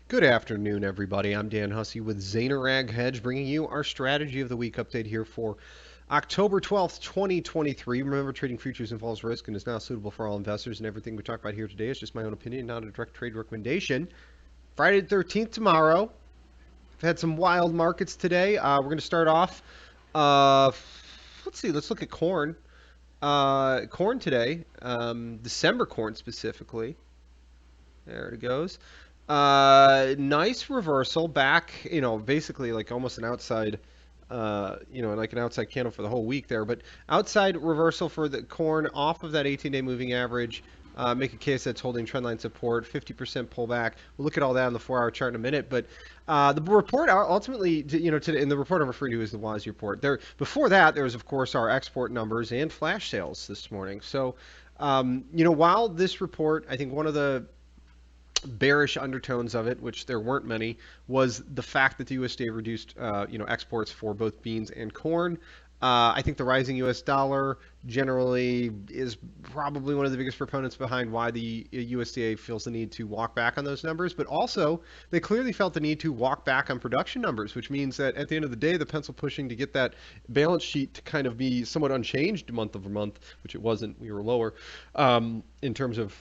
Good afternoon, everybody. I'm Dan Hussey with Zaner Hedge, bringing you our strategy of the week update here for October 12th, 2023. Remember, trading futures involves risk and is not suitable for all investors, and everything we talk about here today is just my own opinion, not a direct trade recommendation. Friday the 13th tomorrow. I've had some wild markets today. We're going to start off. Uh, let's see. Let's look at corn. Corn today, December corn specifically. There it goes. Nice reversal back, basically like almost an outside, like an outside candle for the whole week there. But outside reversal for the corn off of that 18-day moving average. Make a case that's holding trendline support, 50% pullback. We'll look at all that on the 4-hour chart in a minute. But the report ultimately, today, in the report I'm referring to is the WASI report. Before that, there was, of course, our export numbers and flash sales this morning. So, while this report, I think one of the bearish undertones of it, which there weren't many, was the fact that the USDA reduced, exports for both beans and corn. I think the rising U.S. dollar generally is probably one of the biggest proponents behind why the USDA feels the need to walk back on those numbers. But also, they clearly felt the need to walk back on production numbers, which means that at the end of the day, the pencil pushing to get that balance sheet to kind of be somewhat unchanged month over month, which it wasn't. We were lower in terms of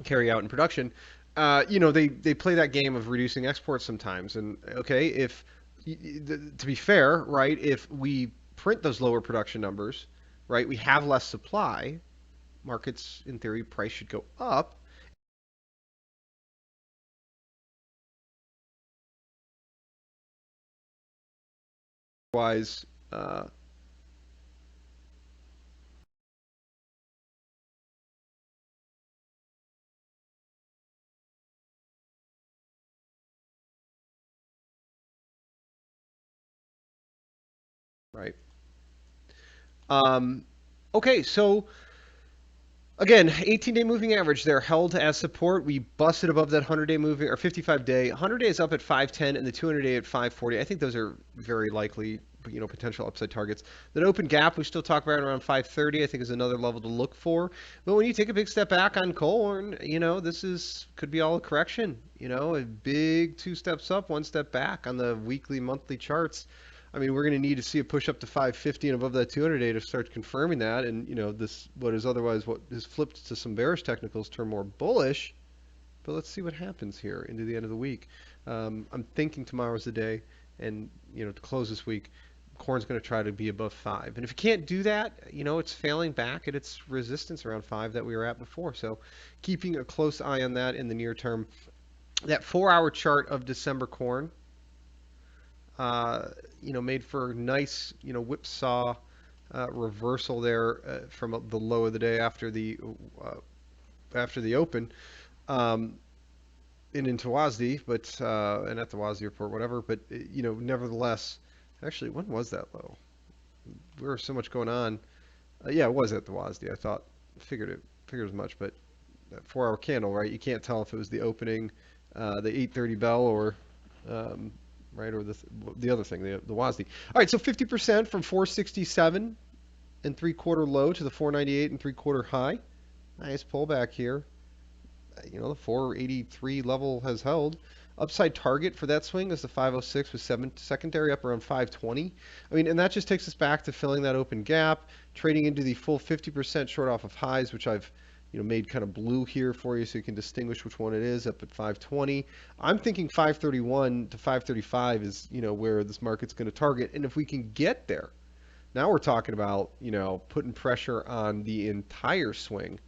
carry out and production. They play that game of reducing exports sometimes. And okay, if to be fair, right, if we print those lower production numbers, right, we have less supply. Markets, in theory, price should go up. Otherwise, right. Um, okay, so again, 18-day moving average there held as support. We busted above that 100-day moving or 55-day. 100-day is up at 510 and the 200-day at 540. I think those are very likely, potential upside targets. That open gap we still talk about around 530. I think is another level to look for. But when you take a big step back on corn, this is could be all a correction. A big 2 steps up, 1 step back on the weekly, monthly charts. I mean, we're going to need to see a push up to 550 and above that 200-day to start confirming that. And, this what is otherwise what is flipped to some bearish technicals turn more bullish. But let's see what happens here into the end of the week. I'm thinking tomorrow's the day. And, to close this week, corn's going to try to be above 5. And if you can't do that, it's failing back at its resistance around 5 that we were at before. So keeping a close eye on that in the near term. That 4-hour chart of December corn, made for a nice, whipsaw reversal there from the low of the day after the open, um, and into WASD, but and at the WASD report, whatever. But nevertheless, actually, when was that low? There was so much going on. Yeah, it was at the WASD. I thought, figured as much, but that 4-hour candle, right? You can't tell if it was the opening, the 8:30 bell, or right? Or the other thing, the WASD. All right, so 50% from 467 and 3/4 low to the 498 and 3/4 high. Nice pullback here. The 483 level has held. Upside target for that swing is the 506 with secondary up around 520. I mean, and that just takes us back to filling that open gap, trading into the full 50% short off of highs, which I've made kind of blue here for you so you can distinguish which one it is up at 520. I'm thinking 531 to 535 is, where this market's going to target. And if we can get there, now we're talking about, putting pressure on the entire swing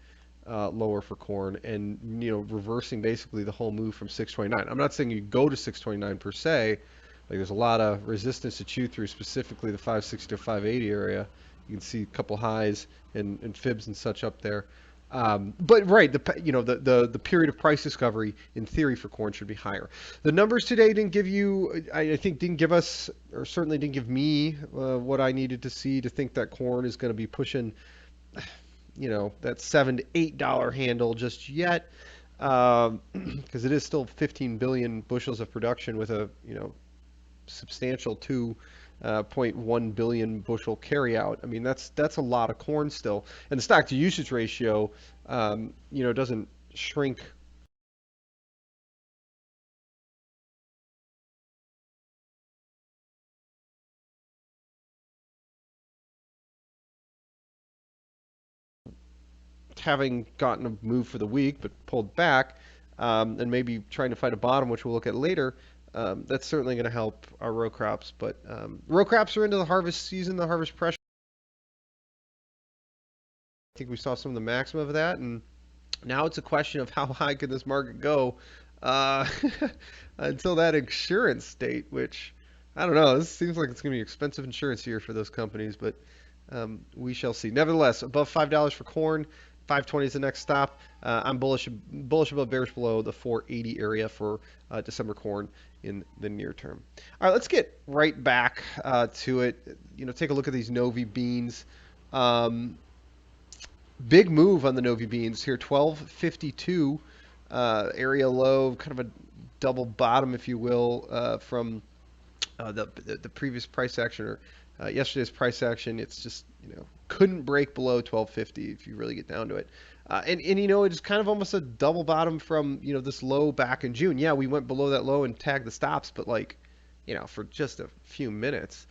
lower for corn and, reversing basically the whole move from 629. I'm not saying you go to 629 per se. Like there's a lot of resistance to chew through, specifically the 560 to 580 area. You can see a couple highs and fibs and such up there. But right, the period of price discovery in theory for corn should be higher. The numbers today didn't give you, I think, didn't give us, or certainly didn't give me what I needed to see to think that corn is going to be pushing, that $7 to $8 handle just yet, because it is still 15 billion bushels of production with a substantial 2.1 billion bushel carryout. I mean, that's a lot of corn still, and the stock to usage ratio, doesn't shrink having gotten a move for the week but pulled back, and maybe trying to find a bottom, which we'll look at later, that's certainly going to help our row crops. But row crops are into the harvest season, the harvest pressure. I think we saw some of the maximum of that, and now it's a question of how high could this market go uh, until that insurance date, which I don't know. This seems like it's going to be expensive insurance here for those companies, but we shall see. Nevertheless, above $5 for corn, 520 is the next stop. I'm bullish above, bearish below the 480 area for December corn in the near term. All right, let's get right back to it. Take a look at these Novi beans. Um, Big move on the Novi beans here, 1252 area low, kind of a double bottom, if you will, from the previous price action or yesterday's price action. It's just couldn't break below 1250 if you really get down to it. And it's kind of almost a double bottom from this low back in June. Yeah, we went below that low and tagged the stops, but for just a few minutes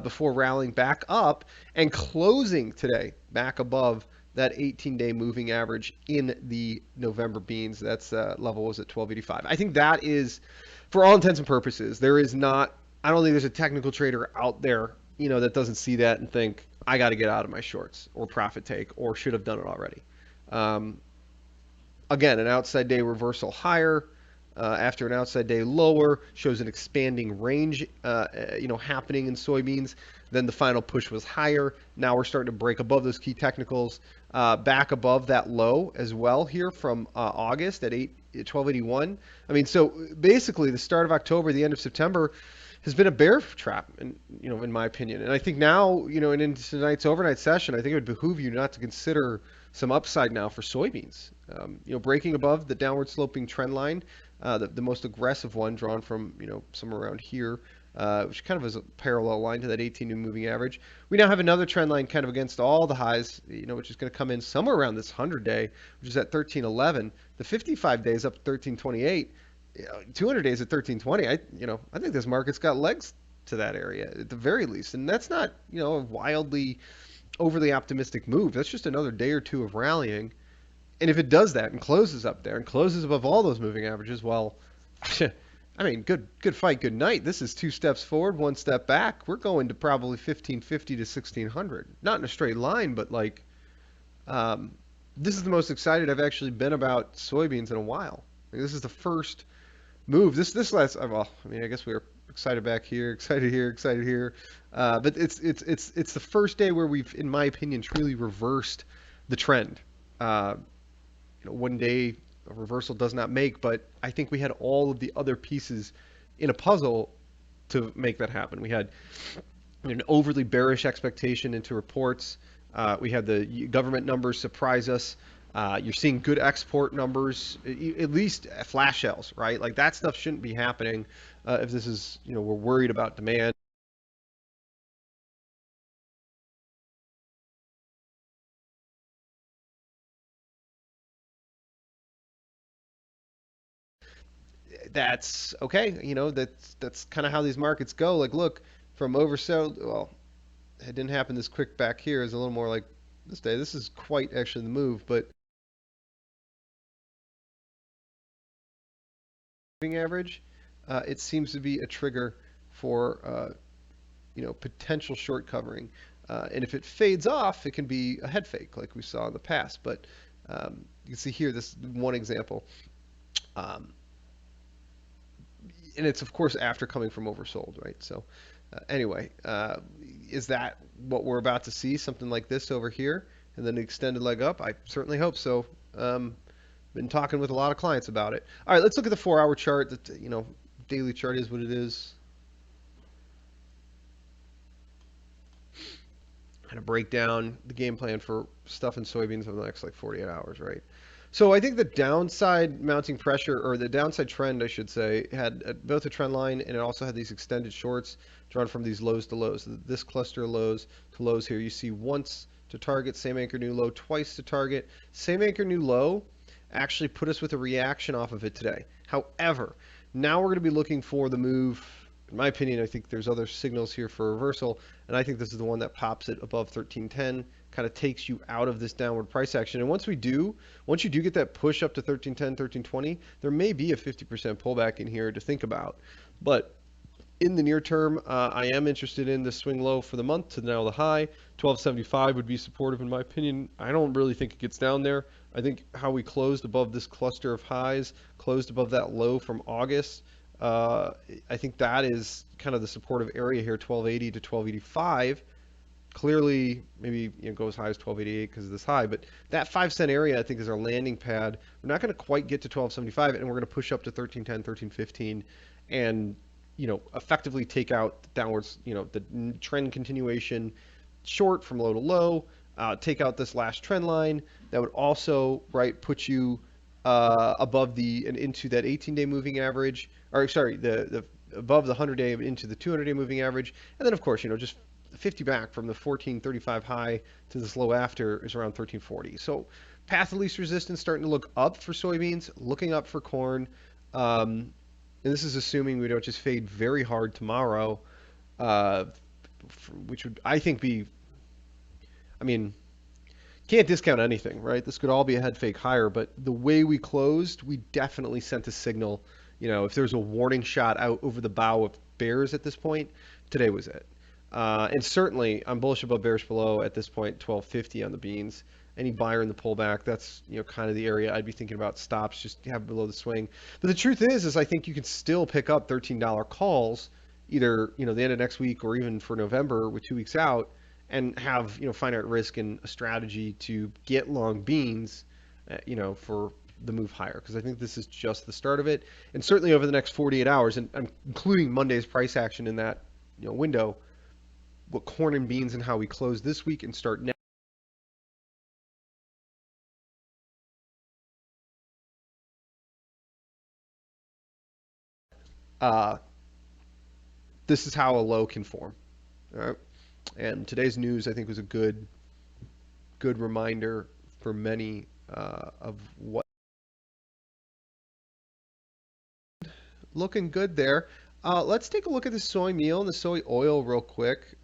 before rallying back up and closing today back above that 18-day moving average in the November beans. That's level was at 1285. I think that is, for all intents and purposes, there is not. I don't think there's a technical trader out there, that doesn't see that and think I got to get out of my shorts or profit take or should have done it already. Um, Again, an outside day reversal higher after an outside day lower shows an expanding range, happening in soybeans. Then the final push was higher. Now we're starting to break above those key technicals, back above that low as well here from August at 1281. I mean, so basically the start of October, the end of September has been a bear trap, in my opinion. And I think now, and into tonight's overnight session, I think it would behoove you not to consider some upside now for soybeans. Breaking above the downward sloping trend line, the most aggressive one drawn from somewhere around here, which kind of is a parallel line to that 18-day moving average. We now have another trend line kind of against all the highs, which is going to come in somewhere around this 100-day, which is at 1311. The 55 days up 1328. 200 days at 1320. I think this market's got legs to that area at the very least, and that's not a wildly overly optimistic move. That's just another day or two of rallying. And if it does that and closes up there and closes above all those moving averages, well, I mean, good fight, good night. This is 2 steps forward, 1 step back. We're going to probably 1550 to 1600. Not in a straight line, but this is the most excited I've actually been about soybeans in a while. This is the first move. This last, well, I mean, I guess we were excited back here, excited here, but it's the first day where we've, in my opinion, truly reversed the trend. One day a reversal does not make, but I think we had all of the other pieces in a puzzle to make that happen. We had an overly bearish expectation into reports. We had the government numbers surprise us. You're seeing good export numbers, at least flash sales, right? Like that stuff shouldn't be happening if this is, we're worried about demand. That's okay. That's kind of how these markets go. Like, look, from oversold, well, it didn't happen this quick back here. It's a little more like this day. This is quite actually the move, but moving average, it seems to be a trigger for potential short covering. And if it fades off, it can be a head fake like we saw in the past. But you can see here, this one example. Um, and it's, of course, after coming from oversold, right? So anyway, is that what we're about to see? Something like this over here and then an extended leg up? I certainly hope so. Been talking with a lot of clients about it. All right, let's look at the 4-hour chart. The daily chart is what it is. Kind of break down the game plan for stuff in soybeans over the next 48 hours, right? So I think the downside mounting pressure, or the downside trend, I should say, had both a trend line and it also had these extended shorts drawn from these lows to lows. This cluster of lows to lows here, you see once to target, same anchor, new low, twice to target, same anchor, new low, actually put us with a reaction off of it today. However, now we're going to be looking for the move. In my opinion, I think there's other signals here for reversal, and I think this is the one that pops it above 1310 kind of takes you out of this downward price action. And once you do get that push up to 1310, 1320, there may be a 50% pullback in here to think about. But in the near term, I am interested in the swing low for the month to now the high. 1275 would be supportive in my opinion. I don't really think it gets down there. I think how we closed above this cluster of highs, closed above that low from August, I think that is kind of the supportive area here, 1280 to 1285. Clearly, maybe go as high as 1288 because of this high, but that 5 cent area I think is our landing pad. We're not going to quite get to 1275, and we're going to push up to 1310, 1315, and effectively take out the downwards, the trend continuation short from low to low, take out this last trend line. That would also, right, put you above and into that 18-day moving average, or sorry, the above the 100-day into the 200-day moving average. And then, of course, just 50 back from the 1435 high to this low after is around 1340. So path of least resistance starting to look up for soybeans, looking up for corn. And this is assuming we don't just fade very hard tomorrow, which would, I think, can't discount anything, right? This could all be a head fake higher, but the way we closed, we definitely sent a signal. If there's a warning shot out over the bow of bears at this point, today was it. And certainly, I'm bullish above, bearish below at this point, 1250 on the beans. Any buyer in the pullback, that's kind of the area I'd be thinking about stops, just have below the swing. But the truth is I think you can still pick up $13 calls, either the end of next week or even for November with 2 weeks out, and have finite risk and a strategy to get long beans, for the move higher, because I think this is just the start of it. And certainly over the next 48 hours, and I'm including Monday's price action in that window, what corn and beans and how we close this week and start next. This is how a low can form. All right. And today's news, I think, was a good reminder for many of what looking good there. Let's take a look at the soy meal and the soy oil real quick.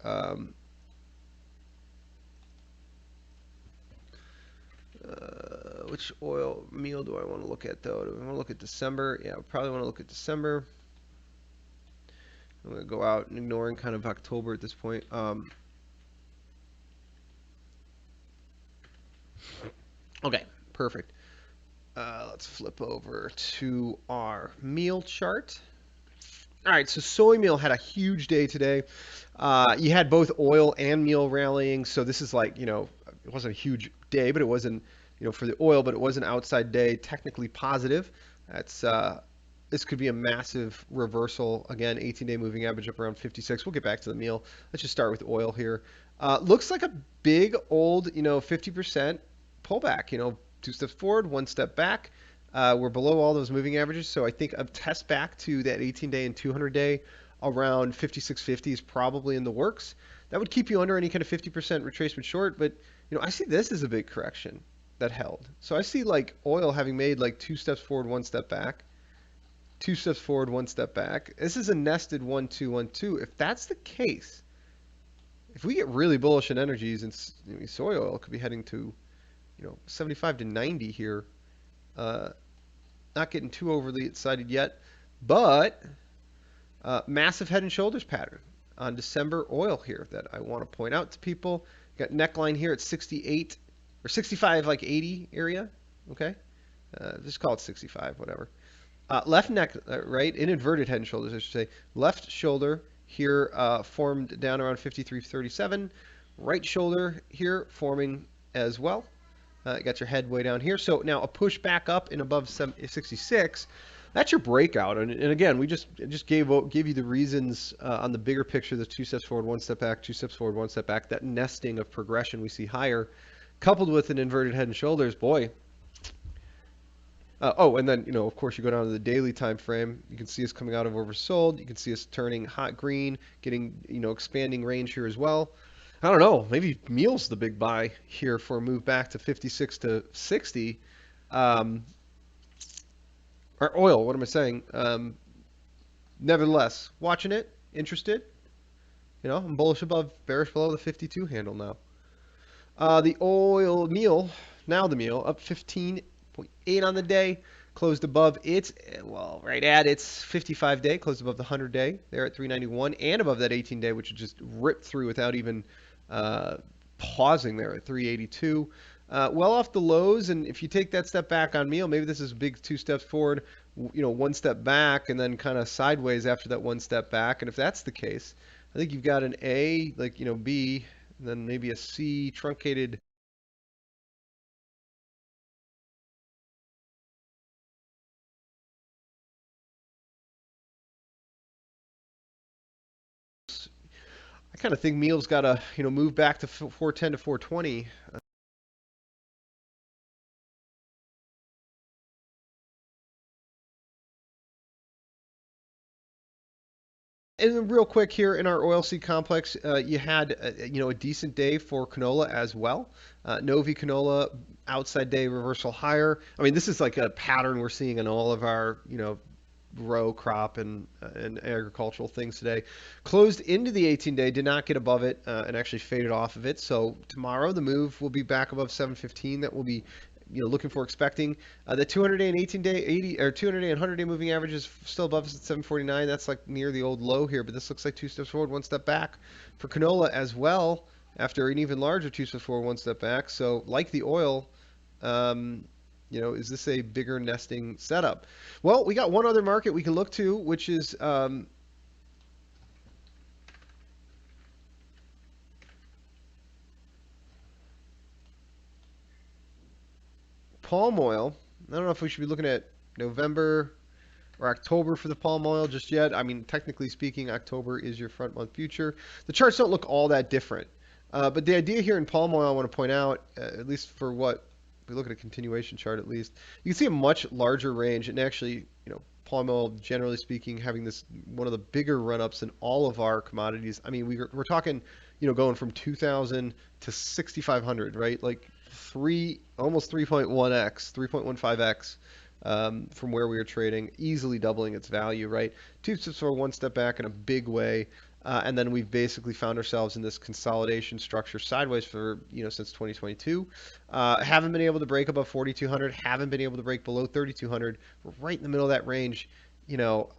Which oil meal do I want to look at, though? Do I want to look at December? Yeah, I probably want to look at December. I'm going to go out and ignoring kind of October at this point. Okay, perfect. Let's flip over to our meal chart. All right, so soy meal had a huge day today. You had both oil and meal rallying, so this is like, it wasn't a huge day, but it wasn't, for the oil, but it was an outside day, technically positive. That's this could be a massive reversal. Again, 18-day moving average up around 56. We'll get back to the meal. Let's just start with oil here. Looks like a big old, 50% pullback. 2 steps forward, 1 step back. We're below all those moving averages, so I think a test back to that 18-day and 200-day around 56.50 is probably in the works. That would keep you under any kind of 50% retracement short, but I see this as a big correction that held. So I see like oil having made like 2 steps forward, 1 step back, 2 steps forward, 1 step back. This is a nested 1, 2, 1, 2. If that's the case, if we get really bullish in energies and soy oil could be heading to 75 to 90 here. Not getting too overly excited yet, but massive head and shoulders pattern on December oil here that I want to point out to people. Got neckline here at 68 or 65, like 80 area. Okay, just call it 65, whatever. Left neck, right, in inverted head and shoulders, I should say. Left shoulder here formed down around 53.37. Right shoulder here forming as well. Got your head way down here. So now a push back up and above 66. That's your breakout. And again, we just gave you the reasons on the bigger picture, the 2 steps forward, 1 step back, 2 steps forward, 1 step back, that nesting of progression we see higher, coupled with an inverted head and shoulders, boy. And then, of course, you go down to the daily time frame. You can see us coming out of oversold. You can see us turning hot green, getting, expanding range here as well. I don't know. Maybe meal's the big buy here for a move back to 56 to 60. Or oil, what am I saying? Nevertheless, watching it, interested. I'm bullish above, bearish below the 52 handle now. The oil meal, now the meal, up 15.8 on the day, closed above its, well, right at its 55 day, closed above the 100 day. There at 391 and above that 18 day, which just ripped through without even uh, pausing there at 382. Well off the lows, and if you take that step back on meal, maybe this is a big two steps forward, one step back, and then kind of sideways after that one step back. And if that's the case, I think you've got an A, like, B, and then maybe a C truncated. I kind of think Meal's got to, move back to 410 to 420. And then real quick here in our oilseed complex, you had a decent day for canola as well. Novi canola outside day reversal higher. I mean, this is like a pattern we're seeing in all of our row crop and agricultural things today. Closed into the 18-day, did not get above it, and actually faded off of it. So tomorrow the move will be back above 715. That will be looking for, expecting. The 200-day and 18-day 80 or 200-day and 100-day moving average is still above us at 749. That's like near the old low here, but this looks like two steps forward, one step back for canola as well. After an even larger two steps forward, one step back. So like the oil, um, is this a bigger nesting setup? Well, we got one other market we can look to, which is palm oil. I don't know if we should be looking at November or October for the palm oil just yet. I mean, technically speaking, October is your front month future. The charts don't look all that different. But the idea here in palm oil, I want to point out, at least for what if we look at a continuation chart, at least you can see a much larger range. And actually, palm oil, generally speaking, having this one of the bigger run-ups in all of our commodities. I mean, we're talking, going from 2,000 to 6,500, right? Like almost 3.1x, 3.15x from where we were trading, easily doubling its value, right? Two steps forward, one step back in a big way. And then we've basically found ourselves in this consolidation structure sideways for, since 2022. Haven't been able to break above 4,200, haven't been able to break below 3,200. We're right in the middle of that range. You know,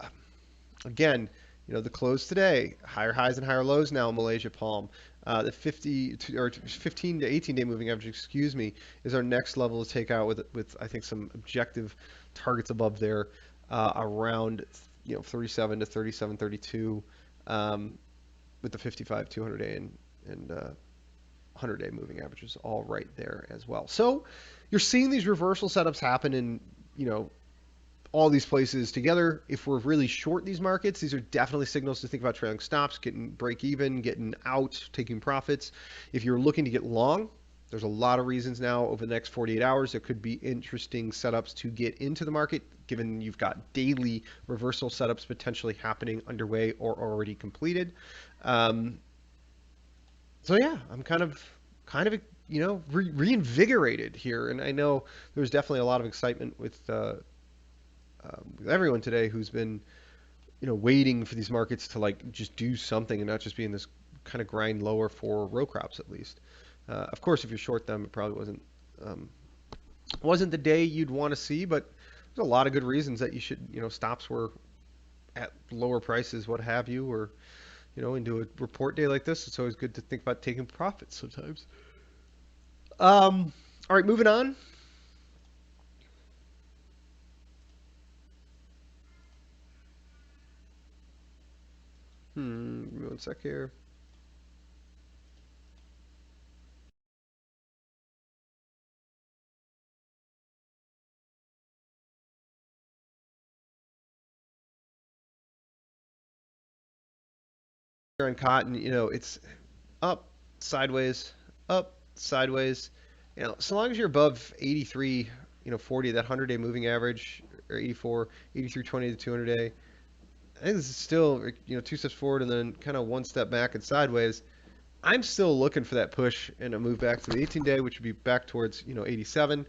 again, the close today, higher highs and higher lows now in Malaysia Palm. The 15 to 18 day moving average, excuse me, is our next level to take out with I think some objective targets above there, around 37 to 37, 32, with the 55, 200 day and 100 day moving averages all right there as well. So you're seeing these reversal setups happen in all these places together. If we're really short these markets, these are definitely signals to think about trailing stops, getting break even, getting out, taking profits. If you're looking to get long, there's a lot of reasons now over the next 48 hours. There could be interesting setups to get into the market, given you've got daily reversal setups potentially happening underway or already completed. Um, so yeah, I'm kind of reinvigorated here, and I know there's definitely a lot of excitement with everyone today who's been waiting for these markets to like just do something and not just be in this kind of grind lower for row crops at least. Of course, if you're short them, it probably wasn't the day you'd want to see, but there's a lot of good reasons that you should stops were at lower prices, what have you, or into a report day like this. It's always good to think about taking profits sometimes. All right, moving on. Give me one sec here. On cotton, it's up, sideways, up, sideways. So long as you're above 83, 40, that 100-day moving average, or 84, 83.20 to 200-day, I think this is still, two steps forward and then kind of one step back and sideways. I'm still looking for that push and a move back to the 18-day, which would be back towards, 87.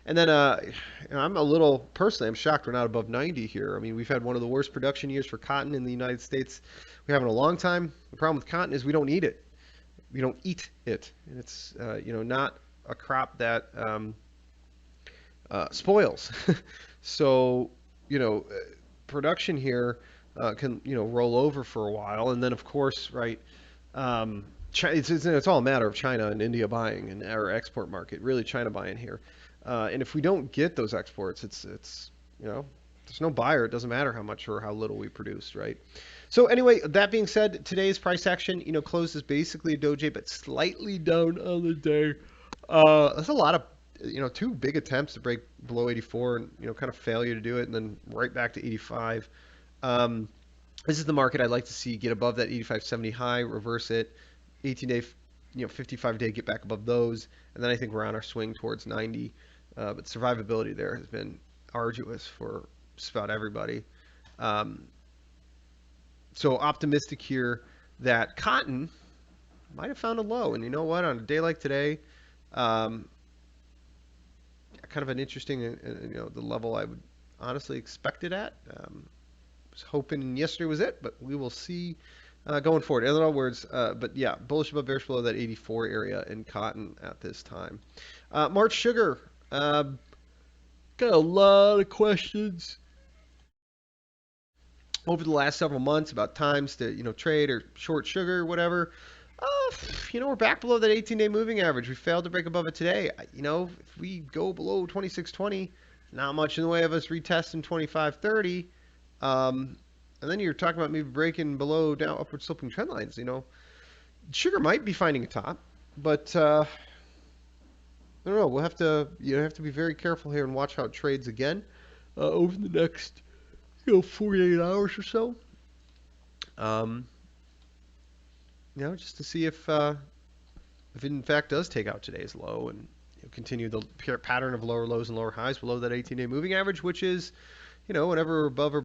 And then I'm a little, personally, I'm shocked we're not above 90 here. I mean, we've had one of the worst production years for cotton in the United States we have in a long time. The problem with cotton is we don't need it. we don't eat it, and it's not a crop that spoils. So, you know, production here can roll over for a while, and then of course, right? It's all a matter of China and India buying and our export market, really China buying here. And if we don't get those exports, it's there's no buyer. It doesn't matter how much or how little we produce, right? So anyway, that being said, today's price action, closes basically a doji, but slightly down on the day. That's a lot of, two big attempts to break below 84 and, kind of failure to do it, and then right back to 85. Um, this is the market I'd like to see get above that 85.70 high, reverse it, 18-day, 55-day, get back above those, and then I think we're on our swing towards 90. But survivability there has been arduous for just about everybody. Um, so optimistic here that cotton might have found a low, and you know what? On a day like today, um, kind of an interesting, the level I would honestly expect it at. Was hoping yesterday was it, but we will see going forward. In other words, but yeah, bullish above, bearish below that 84 area in cotton at this time. March sugar, got a lot of questions over the last several months about times to trade or short sugar, whatever. We're back below that 18-day moving average. We failed to break above it today. If we go below 26.20, not much in the way of us retesting 25.30. And then you're talking about maybe breaking below down upward sloping trend lines. Sugar might be finding a top, but I don't know. We'll have to have to be very careful here and watch how it trades again over the next 48 hours or so. Just to see if it in fact does take out today's low and continue the pattern of lower lows and lower highs below that 18-day moving average, which is whenever we're above or